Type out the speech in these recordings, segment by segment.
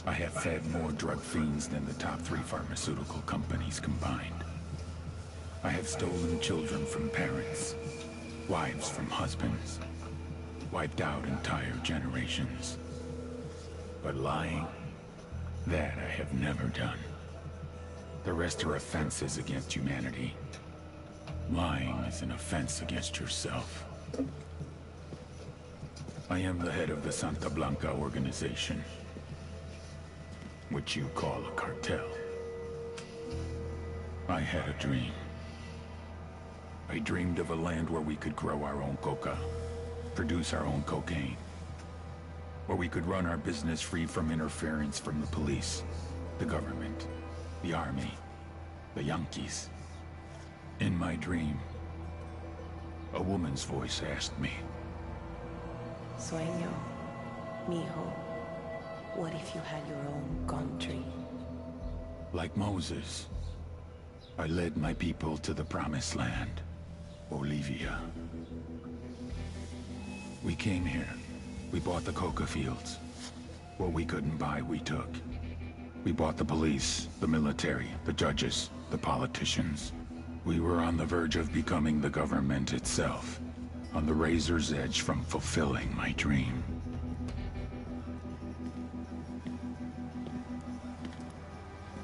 I have fed more drug fiends than the top 3 pharmaceutical companies combined. I have stolen children from parents, wives from husbands, wiped out entire generations. But lying, that I have never done. The rest are offenses against humanity. Lying is an offense against yourself. I am the head of the Santa Blanca organization, which you call a cartel. I had a dream. I dreamed of a land where we could grow our own coca, produce our own cocaine, where we could run our business free from interference from the police, the government, the army, the Yankees. In my dream, a woman's voice asked me, Sueño, mijo, what if you had your own country? like Moses, I led my people to the promised land, Bolivia. We came here. We bought the coca fields. What we couldn't buy, we took. We bought the police, the military, the judges, the politicians. We were on the verge of becoming the government itself, on the razor's edge from fulfilling my dream.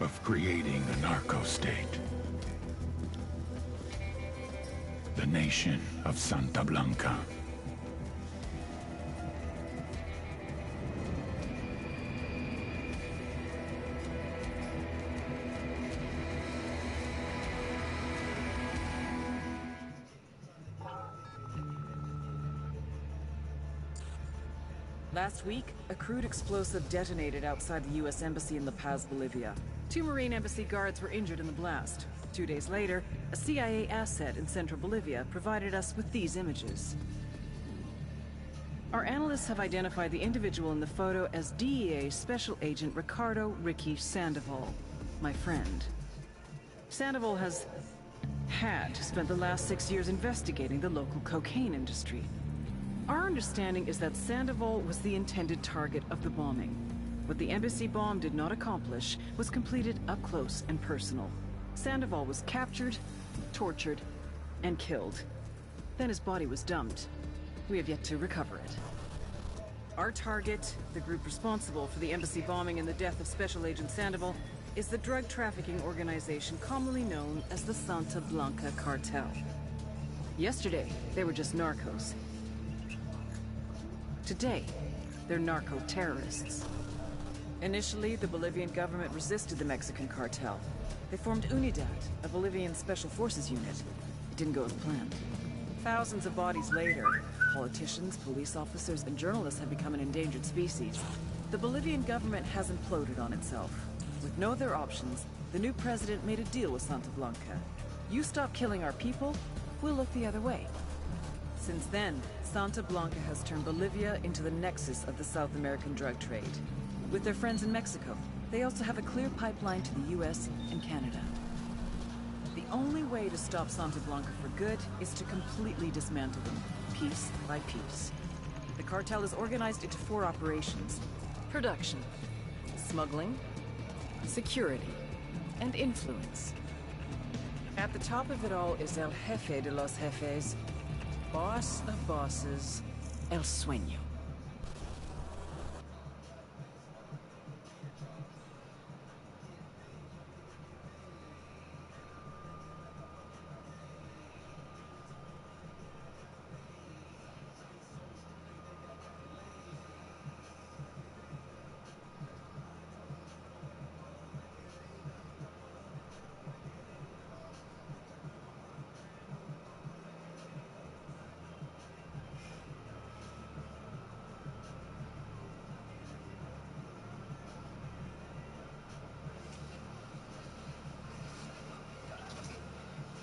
Of creating a narco-state. The nation of Santa Blanca. Last week, a crude explosive detonated outside the U.S. Embassy in La Paz, Bolivia. 2 Marine Embassy guards were injured in the blast. 2 days later, a CIA asset in central Bolivia provided us with these images. Our analysts have identified the individual in the photo as DEA Special Agent Ricardo Ricky Sandoval, my friend. Sandoval has had spent the last 6 years investigating the local cocaine industry. Our understanding is that Sandoval was the intended target of the bombing. What the embassy bomb did not accomplish was completed up close and personal. Sandoval was captured, tortured, and killed. Then his body was dumped. We have yet to recover it. Our target, the group responsible for the embassy bombing and the death of Special Agent Sandoval, is the drug trafficking organization commonly known as the Santa Blanca Cartel. Yesterday, they were just narcos. Today, they're narco-terrorists. Initially, the Bolivian government resisted the Mexican cartel. They formed UNIDAD, a Bolivian special forces unit. It didn't go as planned. Thousands of bodies later, politicians, police officers, and journalists have become an endangered species. The Bolivian government has imploded on itself. With no other options, the new president made a deal with Santa Blanca. You stop killing our people, we'll look the other way. Since then, Santa Blanca has turned Bolivia into the nexus of the South American drug trade. With their friends in Mexico, they also have a clear pipeline to the US and Canada. The only way to stop Santa Blanca for good is to completely dismantle them, piece by piece. The cartel is organized into 4 operations: production, smuggling, security, and influence. At the top of it all is El Jefe de los Jefes, boss of bosses, El Sueño.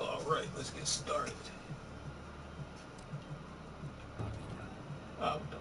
Alright, let's get started. Oh, no.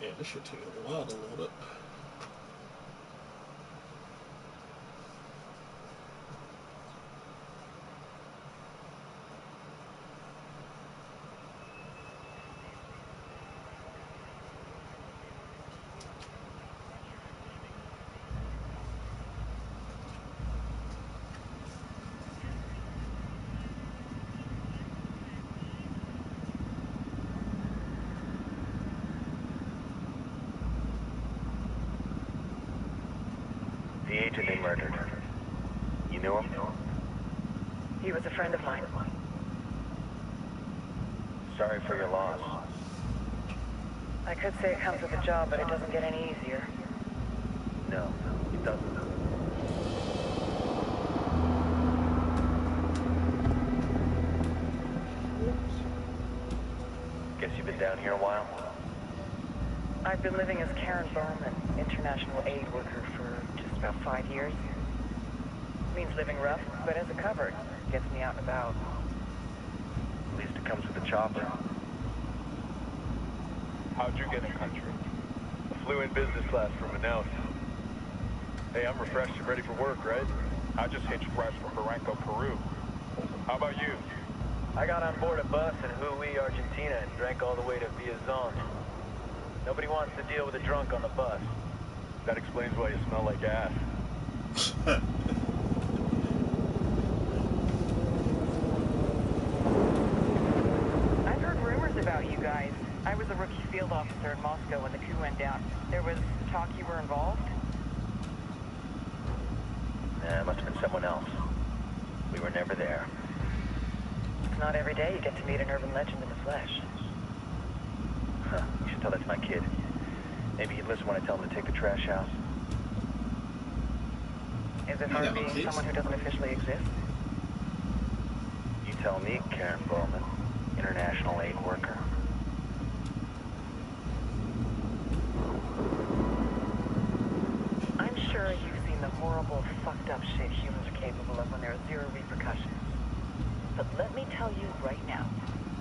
Yeah, this should take a while to load up. The agent they murdered. You knew him? He was a friend of mine. Sorry for your loss. I could say it comes with a job, but it doesn't get any easier. No, it doesn't. Guess you've been down here a while? I've been living as Karen Bowman, international aid worker, for just about 5 years. Means living rough, but as a cover, gets me out and about. At least it comes with a chopper. How'd you get in country? I flew in business class from Manaus. Hey, I'm refreshed and ready for work, right? I just hitched west from Barranco, Peru. How about you? I got on board a bus in Hui, Argentina, and drank all the way to Villazon. Nobody wants to deal with a drunk on the bus. That explains why you smell like ass. I've heard rumors about you guys. I was a rookie field officer in Moscow when the coup went down. There was talk you were involved? Nah, it must have been someone else. We were never there. It's not every day you get to meet an urban legend in the flesh. Huh, you should tell that to my kid. Maybe he'd listen when I tell him to take the trash out. Is it You hard got being kids? someone who doesn't officially exist? You tell me, Karen Bowman, international aid worker. I'm sure you've seen the horrible, fucked up shit humans are capable of when there are zero repercussions. But let me tell you right now,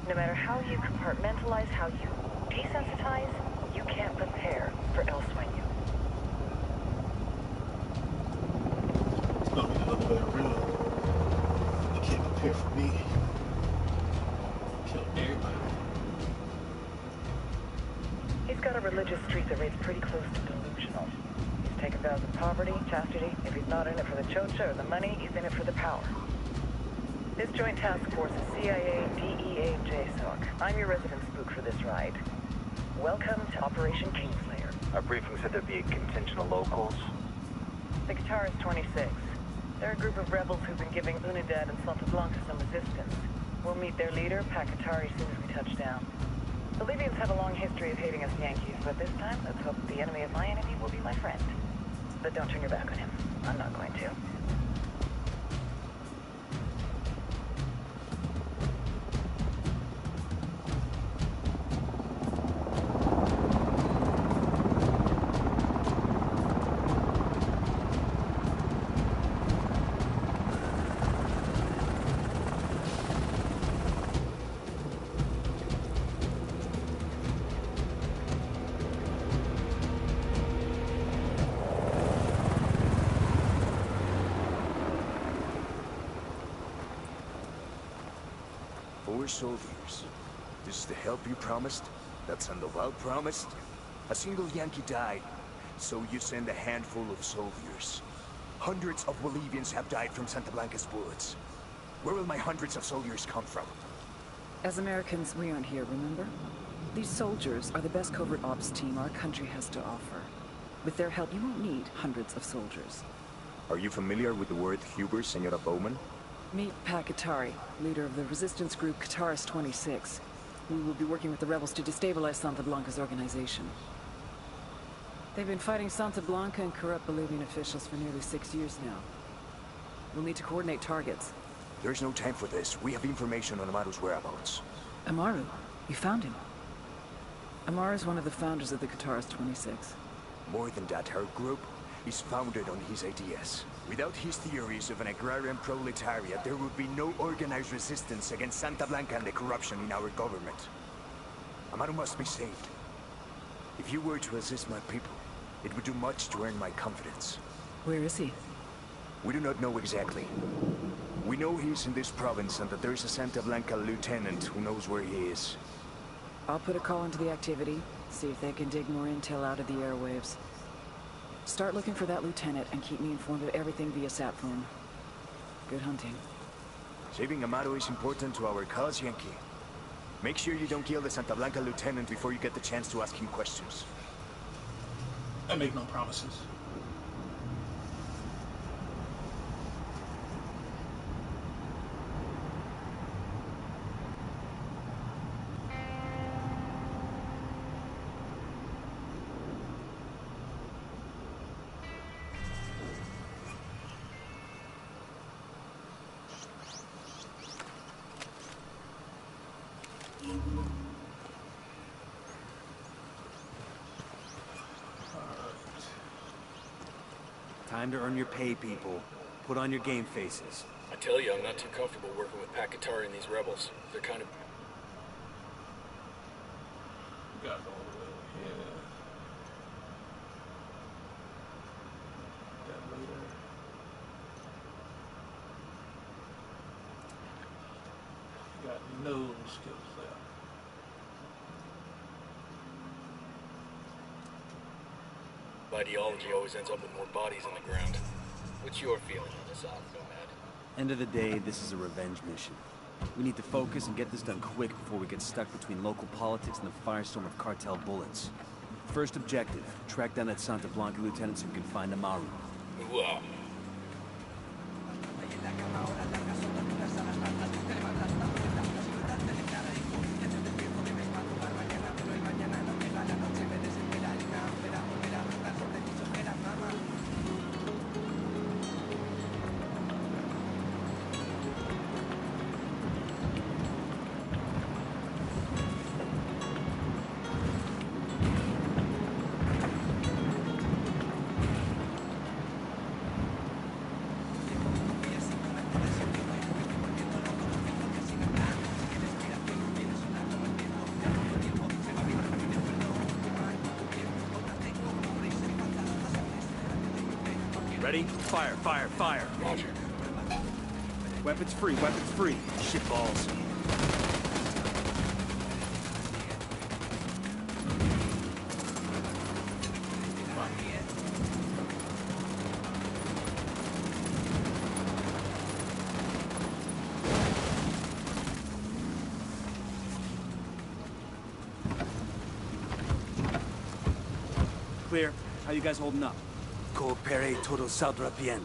no matter how you compartmentalize, how you desensitize, you can't prepare for El Sueño. It's gonna be a little bit real. You can't prepare for me. Kill everybody. He's got a religious streak that rates pretty close to delusional. He's taken vows of poverty, chastity. If he's not in it for the chocha or the money, he's in it for the power. This joint task force is CIA, DEA, and JSOC. I'm your resident spook for this ride. Welcome to Operation Kingslayer. Our briefing said there'd be a contingent of locals. The Qatar is 26. They're a group of rebels who've been giving Unidad and Santa Blanca some resistance. We'll meet their leader, Pakatari, as soon as we touch down. The Libyans have a long history of hating us Yankees, but this time, let's hope the enemy of my enemy will be my friend. But don't turn your back on him. I'm not going to. Four soldiers. This is the help you promised? That Sandoval promised? A single Yankee died, so you send a handful of soldiers. Hundreds of Bolivians have died from Santa Blanca's bullets. Where will my hundreds of soldiers come from? As Americans, we aren't here, remember? These soldiers are the best covert ops team our country has to offer. With their help, you won't need hundreds of soldiers. Are you familiar with the word Huber, Senora Bowman? Meet Pakatari, leader of the resistance group Qatar's 26. We will be working with the rebels to destabilize Santa Blanca's organization. They've been fighting Santa Blanca and corrupt Bolivian officials for nearly 6 years now. We'll need to coordinate targets. There's no time for this. We have information on Amaru's whereabouts. Amaru? You found him? Amaru is one of the founders of the Qatar's 26. More than that, her group is founded on his ideas. Without his theories of an agrarian proletariat, there would be no organized resistance against Santa Blanca and the corruption in our government. Amaru must be saved. If you were to assist my people, it would do much to earn my confidence. Where is he? We do not know exactly. We know he's in this province and that there is a Santa Blanca lieutenant who knows where he is. I'll put a call into the activity, see if they can dig more intel out of the airwaves. Start looking for that lieutenant and keep me informed of everything via sat phone. Good hunting. Saving Amaro is important to our cause, Yankee. Make sure you don't kill the Santa Blanca lieutenant before you get the chance to ask him questions. I make no promises. Time to earn your pay, people. Put on your game faces. I tell you, I'm not too comfortable working with Pakatari and these rebels. They're kind of... Gotta go all the way over here. That later. Got no skills left. Ideology always ends up with more bodies on the ground. What's your feeling on this op, Nomad? End of the day, this is a revenge mission. We need to focus and get this done quick before we get stuck between local politics and the firestorm of cartel bullets. First objective, track down that Santa Blanca lieutenant so we can find Amaru. Wow. Ready? Fire, fire, fire! Roger. Weapons free, weapons free. Shit balls. Clear. How you guys holding up? Coopere todo saldrá bien.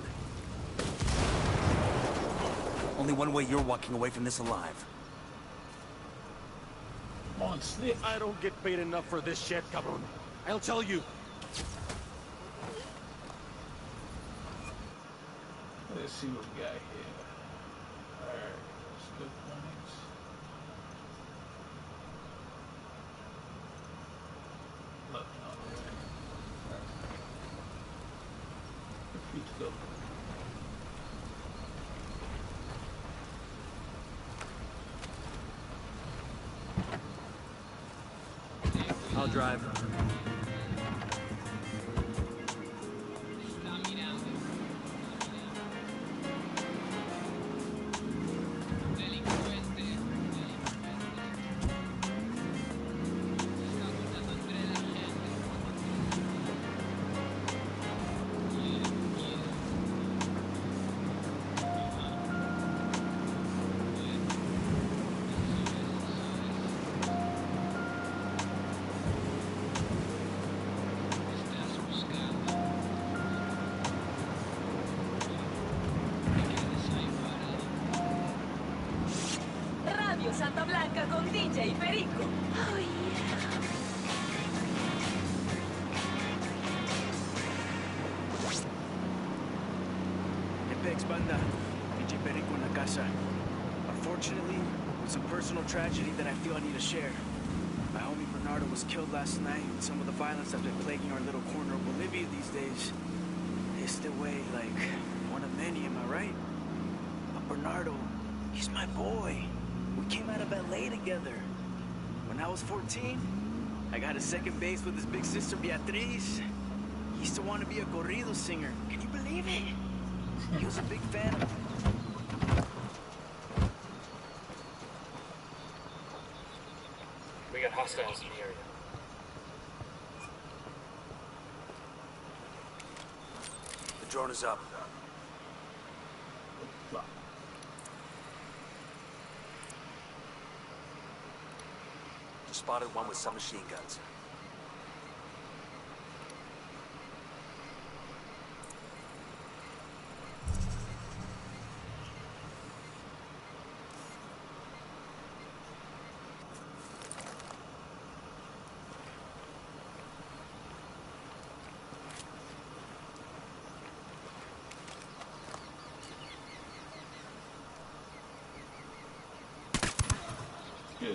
Only one way you're walking away from this alive. Come on, snitch. I don't get paid enough for this shit, cabron. I'll tell you. Let's see what we got here. Alright, that's good points. Look, no, alright. Free to go. I'll drive. Santa Blanca con DJ Perico. Oh, yeah. Apex Banda, DJ Perico en la casa. Unfortunately, it's a personal tragedy that I feel I need to share. My homie Bernardo was killed last night, and some of the violence that's been plaguing our little corner of Bolivia these days hissed away like one of many, am I right? But Bernardo, he's my boy. We came out of LA together. When I was 14, I got a second base with his big sister Beatriz. He used to want to be a corrido singer. Can you believe it? He was a big fan of... We got hostiles in the area. The drone is up. Just spotted one with submachine guns.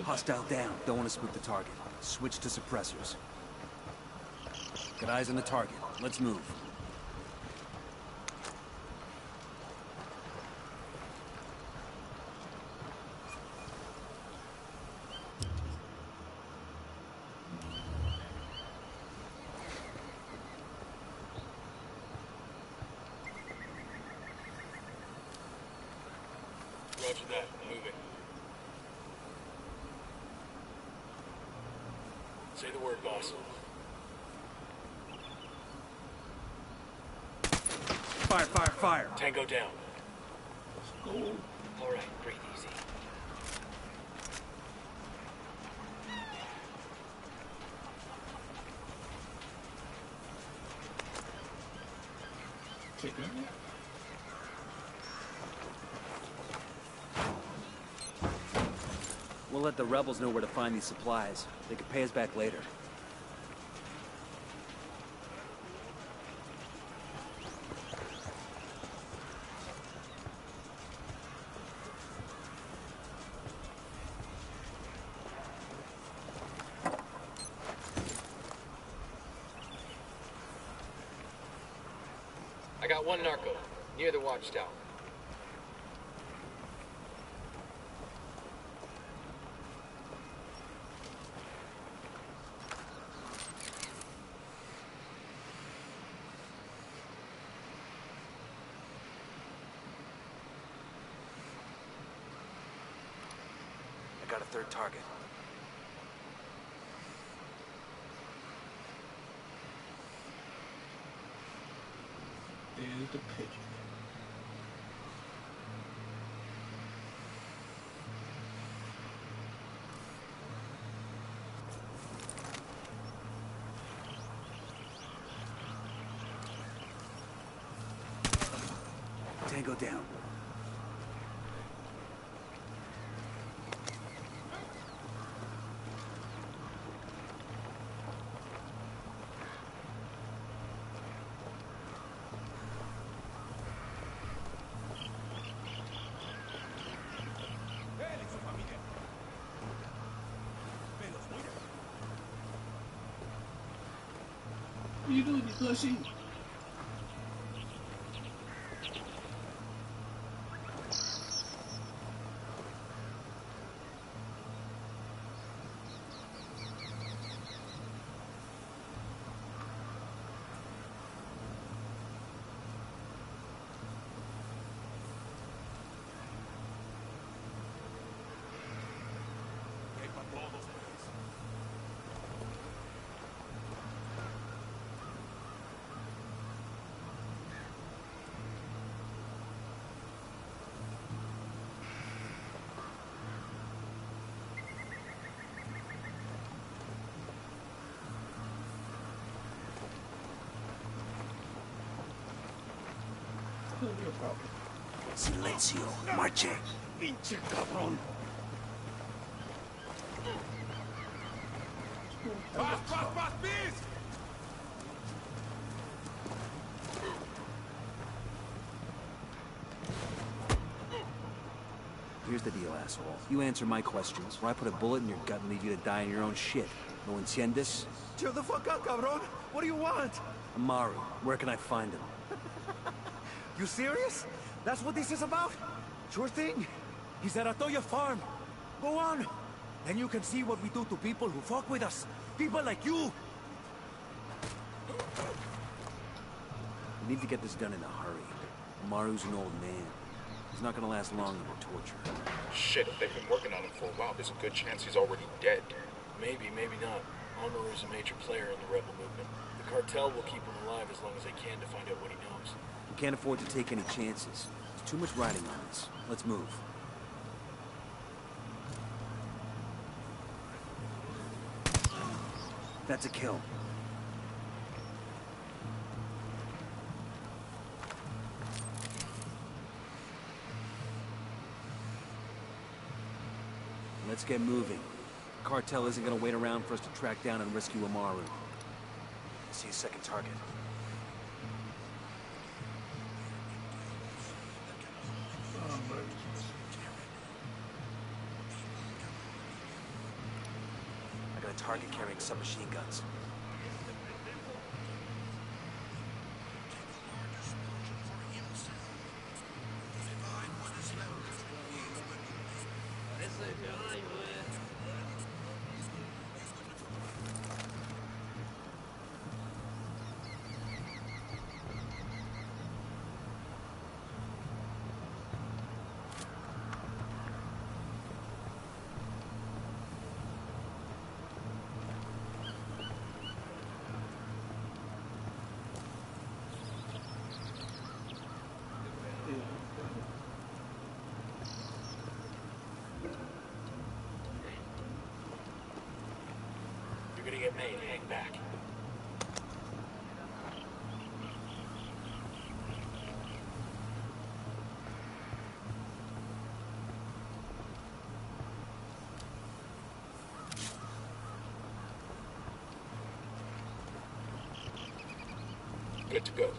Hostile down. Don't want to spook the target. Switch to suppressors. Got eyes on the target. Let's move. Roger that. Moving. Say the word, boss. Fire, fire, fire! Tango down. Go. All right, breathe easy. Take that. We'll let the rebels know where to find these supplies. They could pay us back later. I got one narco, near the watchtower. I got a third target. There's the pigeon. Tango down. What are you doing, you pussy? Silencio. Marche. Pinche cabrón. Here's the deal, asshole. You answer my questions, or I put a bullet in your gut and leave you to die in your own shit. No entiendes? Chill the fuck out, cabron. What do you want? Amaru, where can I find him? You serious? That's what this is about? Sure thing. He's at Atoya Farm. Go on. Then you can see what we do to people who fuck with us. People like you! We need to get this done in a hurry. Maru's an old man. He's not gonna last long under torture. Shit, if they've been working on him for a while, there's a good chance he's already dead. Maybe, maybe not. Maru's a major player in the rebel movement. The cartel will keep him alive as long as they can to find out what he knows. We can't afford to take any chances. There's too much riding on this. Let's move. That's a kill. Let's get moving. The cartel isn't gonna wait around for us to track down and rescue Amaru. I see a second target. I got a target carrying submachine guns. You're gonna get made. Hang back. Good to go.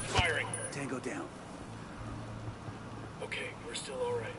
Firing. Tango down. Okay, we're still all right.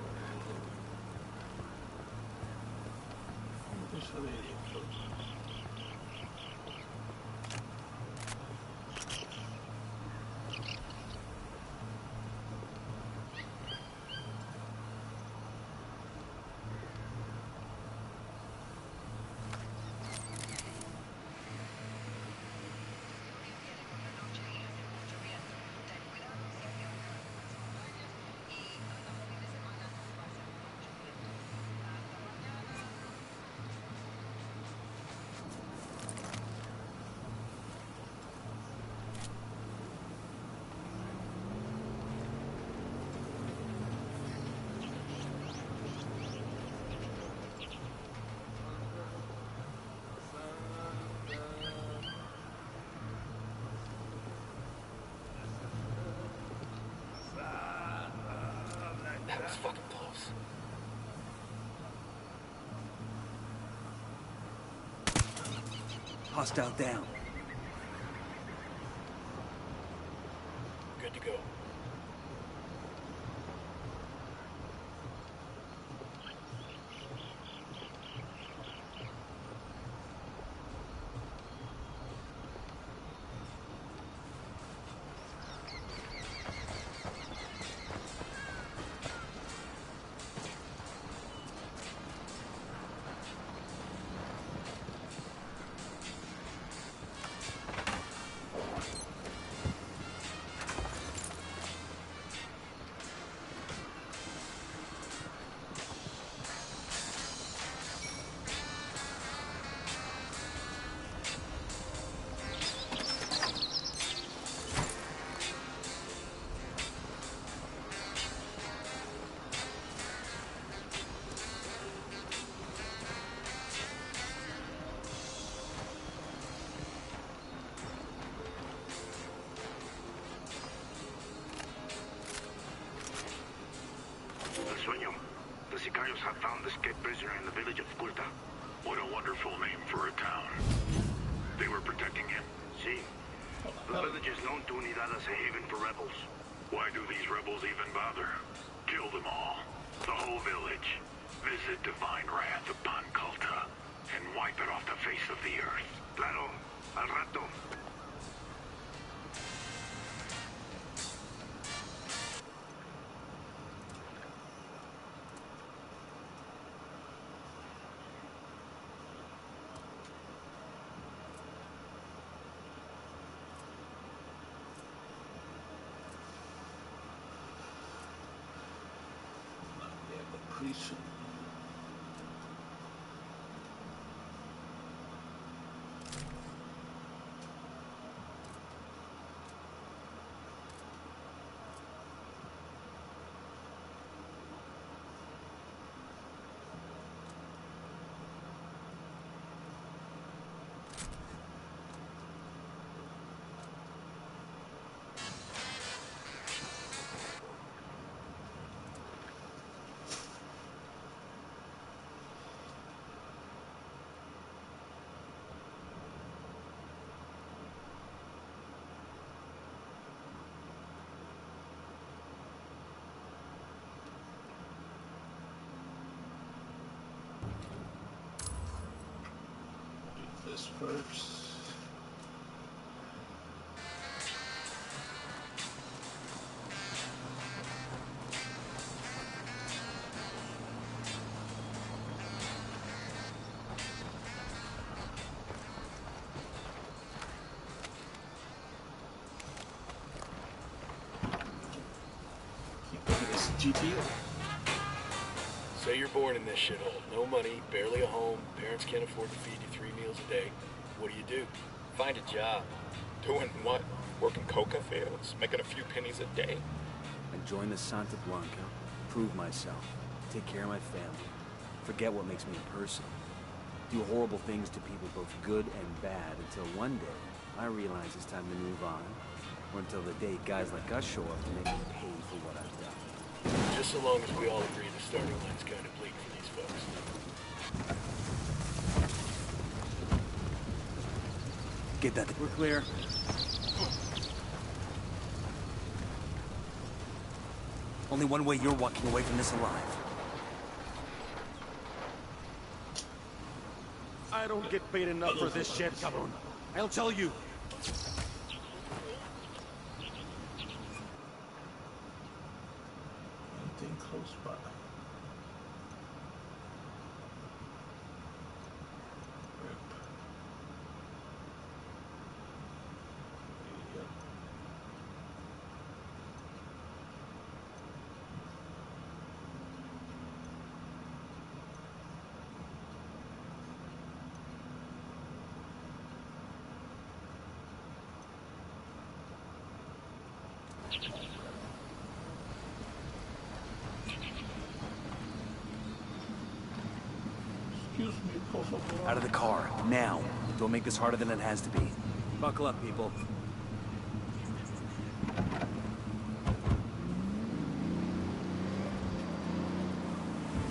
That was fucking close. Hostile down. Good to go. The Sicarios have found the escaped prisoner in the village of Culta. What a wonderful name for a town. They were protecting him. See, the village is known to Unidad as a haven for rebels. Why do these rebels even bother? Kill them all. The whole village. Visit divine wrath upon Culta and wipe it off the face of the earth. Claro, al rato. prison. This first. GTO. Say you're born in this shithole. No money, barely a home, parents can't afford to feed you 3 meals a day. What do? Find a job. Doing what? Working coca fields? Making a few pennies a day? I join the Santa Blanca, prove myself, take care of my family, forget what makes me a person. Do horrible things to people, both good and bad, until one day I realize it's time to move on. Or until the day guys like us show up to make me pay for what I've done. Just so long as we all agree the starting line's kind of bleak for these folks. Get that. We're clear. Only one way you're walking away from this alive. I don't get paid enough for this shit, cabron. I'll tell you. Anything close by? Excuse me, por favor. Out of the car, now. Don't make this harder than it has to be. Buckle up, people.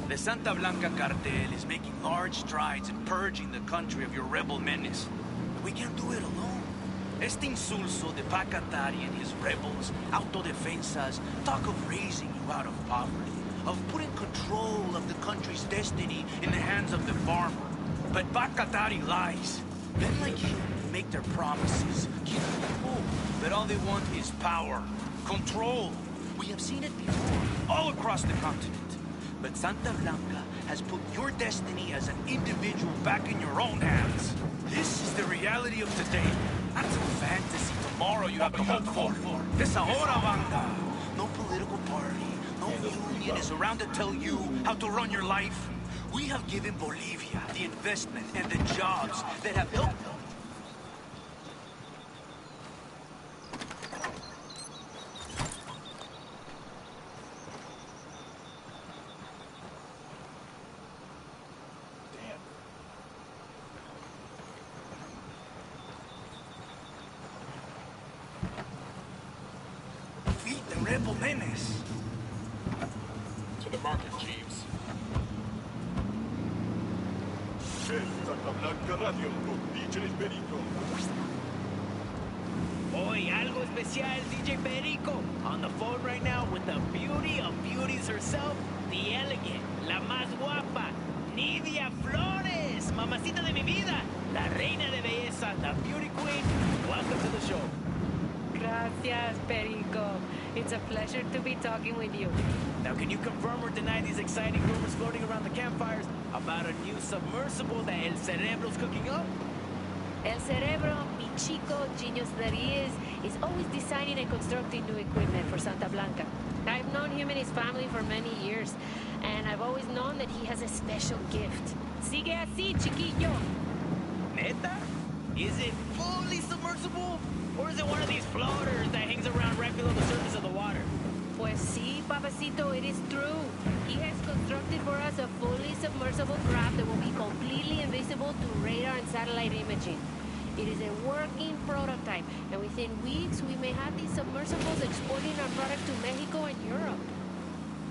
The Santa Blanca cartel is making large strides in purging the country of your rebel menace. But we can't do it alone. Este insulso de Pacatari and his rebels, autodefensas, talk of raising you out of poverty, of putting control of the country's destiny in the hands of the farmer. But Pacatari lies. Men like you make their promises, give hope, but all they want is power, control. We have seen it before, all across the continent. But Santa Blanca has put your destiny as an individual back in your own hands. This is the reality of today. Not some fantasy tomorrow you have to hope for. This ahora, banda. No political party, no union is around to tell you how to run your life. We have given Bolivia the investment and the jobs that have helped. Rebel menace. To the market, Jeeves. Santa Blanca Radio con DJ Perico. Hoy, algo especial, DJ Perico. On the phone right now with the beauty of beauties herself, the elegant, la más guapa, Nidia Flores, mamacita de mi vida, la reina de belleza, the beauty queen. Welcome to the show. Gracias, Perico. It's a pleasure to be talking with you. Now, can you confirm or deny these exciting rumors floating around the campfires about a new submersible that El Cerebro's cooking up? El cerebro, mi chico genius that he is always designing and constructing new equipment for Santa Blanca. I've known him and his family for many years, and I've always known that he has a special gift. Sigue así, chiquillo. Neta? Is it fully submersible? Or is it one of these floaters that hangs around right below the surface of the water? Pues sí, papacito, it is true. He has constructed for us a fully submersible craft that will be completely invisible to radar and satellite imaging. It is a working prototype, and within weeks we may have these submersibles exporting our product to Mexico and Europe.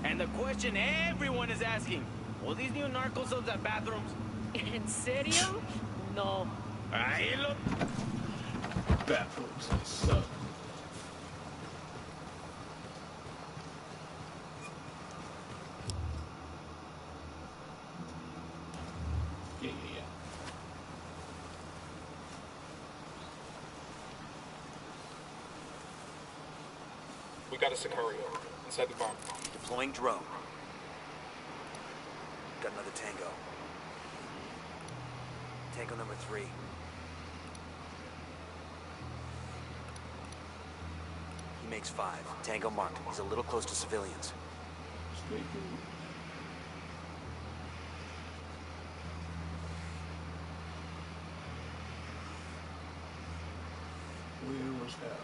And the question everyone is asking, will these new narco subs have bathrooms? ¿En serio? No. Ahí lo... Bathrooms, they suck. Yeah. We got a Sicario inside the barn. Deploying drone. Got another Tango. Tango number 3. He makes 5. Tango marked. He's a little close to civilians. Straight through. Where was that?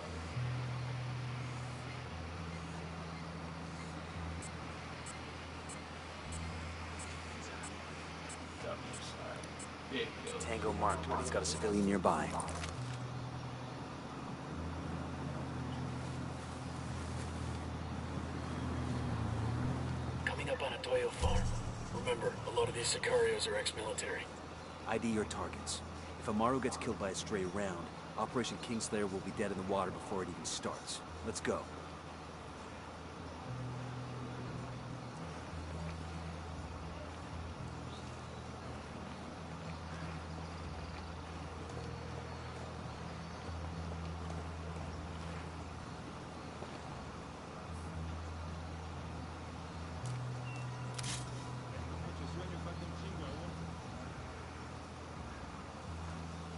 Tango marked, but he's got a civilian nearby. Coming up on a Toyo farm. Remember, a lot of these Sicarios are ex-military. ID your targets. If Amaru gets killed by a stray round, Operation Kingslayer will be dead in the water before it even starts. Let's go.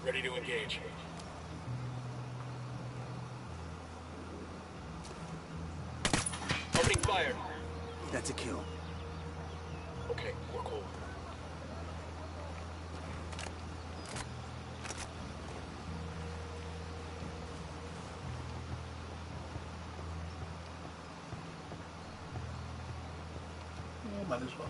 Ready to engage. Opening fire. That's a kill. Okay, we're cool. Yeah, might as well.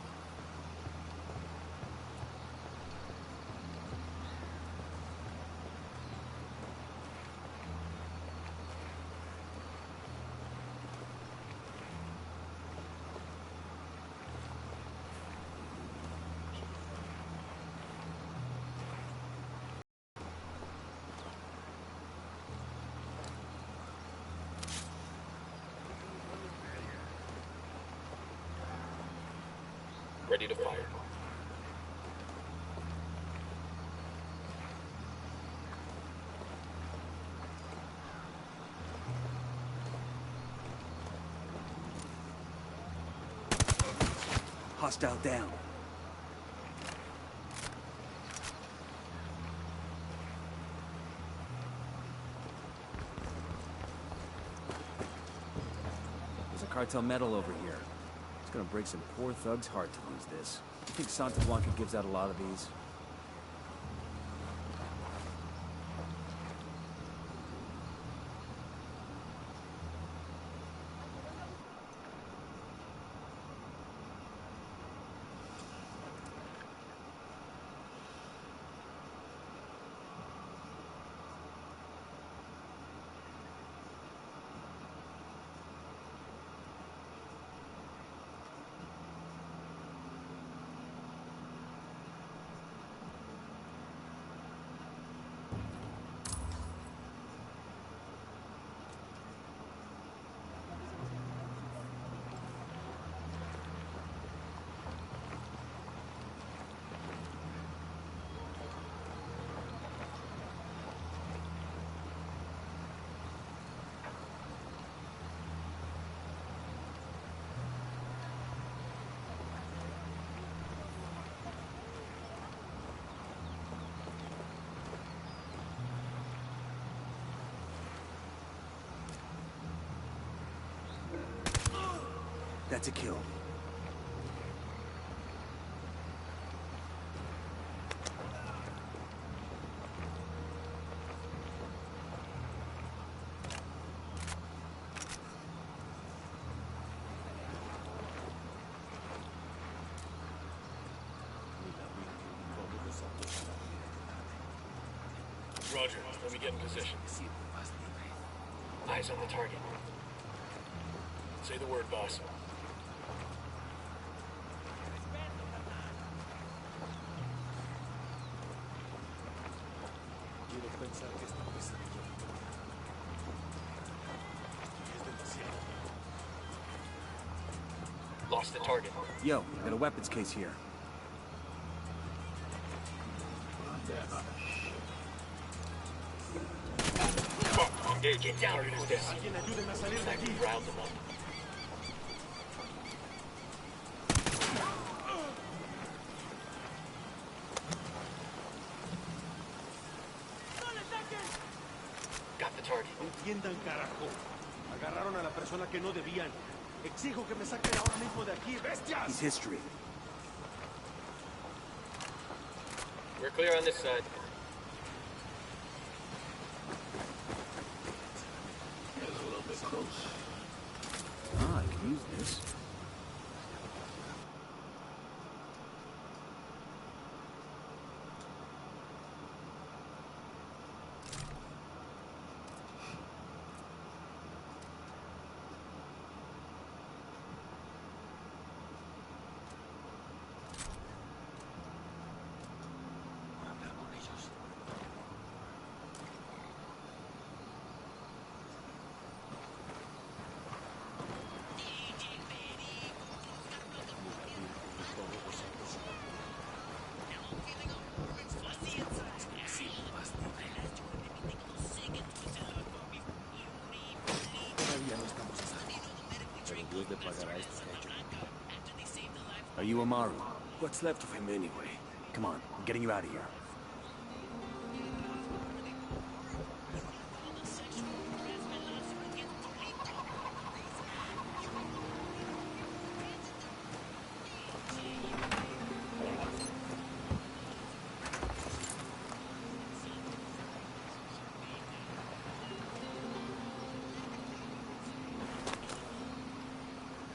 Ready to fire. Hostile down. There's a cartel medal over here. It's gonna break some poor thug's heart to lose this. You think Santa Blanca gives out a lot of these? That's a kill. Roger, let me get in position. Eyes on the target. Say the word, boss. Lost the target. Yo, got a weapons case here. Engage. Get down. Target is down. Round them up. Got the target. Entiendan, carajo. Agarraron a la persona que no debían. Exijo que me saquen ahora mismo de aquí, bestias. He's history. We're clear on this side. That's a little bit close. Ah, I can use this. Are you Amaru? What's left of him anyway? Come on, I'm getting you out of here.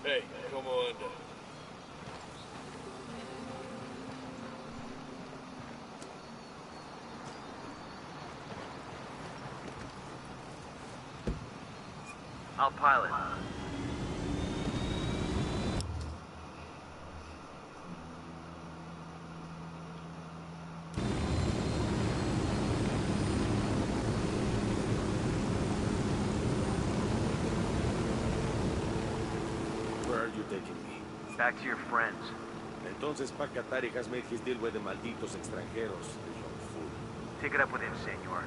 Hey, como anda? I'll pilot. Where are you taking me? Back to your friends. Entonces pa' Qatar has made his deal with the malditos extranjeros, the young fool. Take it up with him, senor.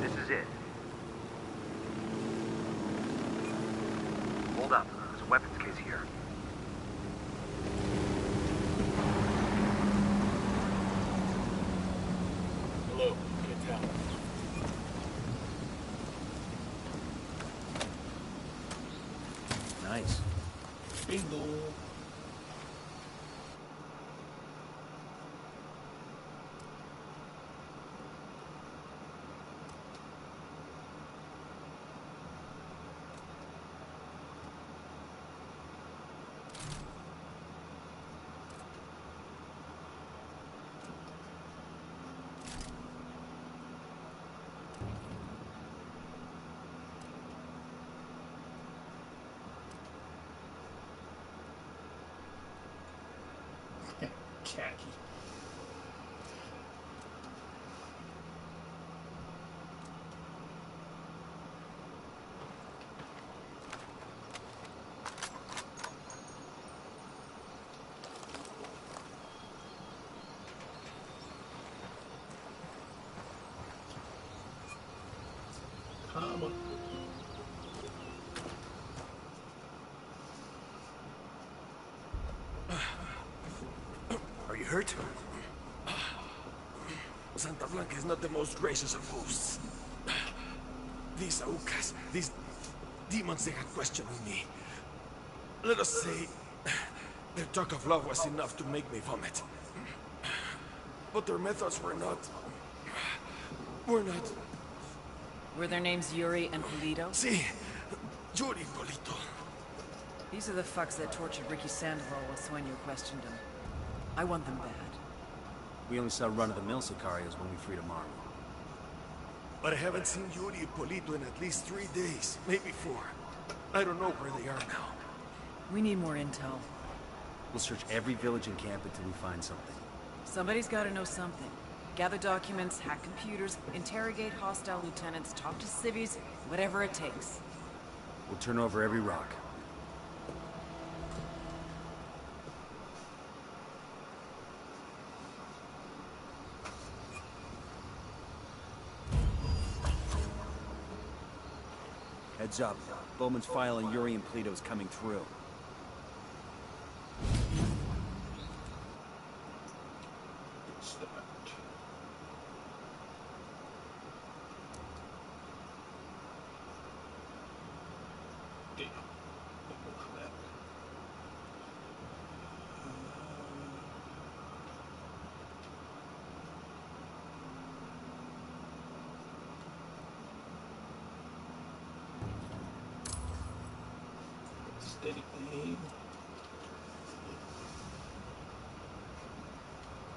This is it. Hold up. There's a weapons case here. Nice. Bingo. Khaki. Come on. Are you hurt? Santa Blanca is not the most gracious of hosts. These Aucas, these demons, they had questioned me. Let us say, their talk of love was enough to make me vomit. But their methods were not... Were their names Yuri and Polito? Si, Yuri Polito. These are the fucks that tortured Ricky Sandoval while Sueño questioned him. I want them bad. We only saw run-of-the-mill Sicarios when we freed Amaro. But I haven't seen Yuri and Polito in at least 3 days, maybe 4. I don't know where they are now. We need more intel. We'll search every village and camp until we find something. Somebody's gotta know something. Gather documents, hack computers, interrogate hostile lieutenants, talk to civvies, whatever it takes. We'll turn over every rock. Heads up. Bowman's file on Yuri and Polito is coming through.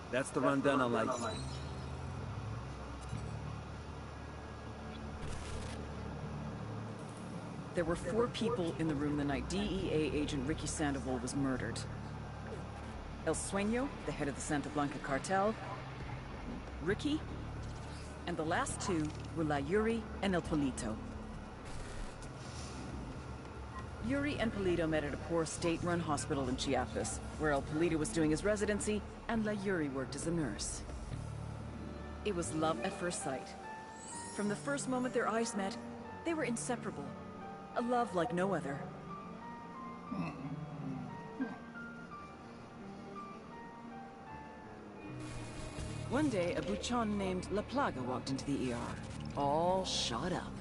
That's the rundown on light. There were 4 people in the room the night DEA agent Ricky Sandoval was murdered. El Sueño, the head of the Santa Blanca cartel, Ricky, and the last 2 were La Yuri and El Polito. Yuri and Polito met at a poor state-run hospital in Chiapas, where El Polito was doing his residency and La Yuri worked as a nurse. It was love at first sight. From the first moment their eyes met, they were inseparable. A love like no other. One day, a buchon named La Plaga walked into the ER, all shot up.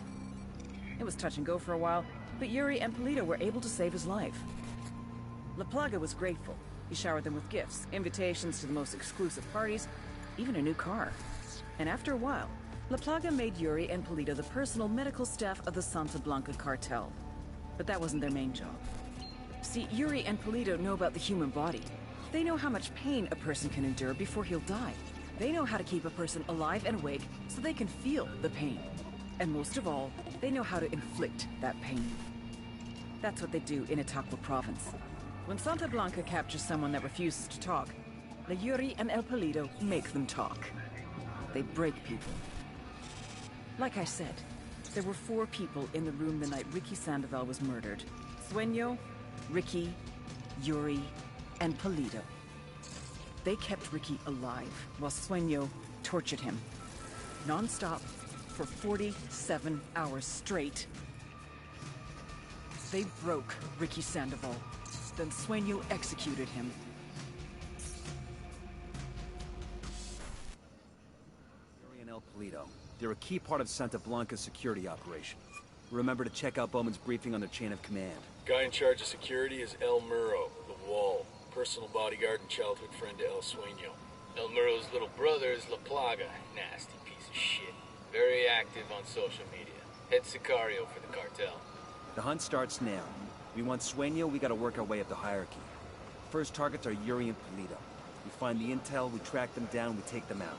It was touch and go for a while, but Yuri and Polito were able to save his life. La Plaga was grateful. He showered them with gifts, invitations to the most exclusive parties, even a new car. And after a while, La Plaga made Yuri and Polito the personal medical staff of the Santa Blanca cartel. But that wasn't their main job. See, Yuri and Polito know about the human body. They know how much pain a person can endure before he'll die. They know how to keep a person alive and awake so they can feel the pain. And most of all, they know how to inflict that pain. That's what they do in Itaqua province. When Santa Blanca captures someone that refuses to talk, La Yuri and El Polito make them talk. They break people. Like I said, there were 4 people in the room the night Ricky Sandoval was murdered. Sueño, Ricky, Yuri, and Polito. They kept Ricky alive while Sueño tortured him. Non-stop for 47 hours straight. They broke Ricky Sandoval. Then Sueño executed him. Yuri and El Polito. They're a key part of Santa Blanca's security operation. Remember to check out Bowman's briefing on their chain of command. Guy in charge of security is El Muro, the Wall. Personal bodyguard and childhood friend to El Sueño. El Muro's little brother is La Plaga. Nasty piece of shit. Very active on social media. Head Sicario for the cartel. The hunt starts now. We want Sueño, we gotta work our way up the hierarchy. First targets are Yuri and Polito. We find the intel, we track them down, we take them out.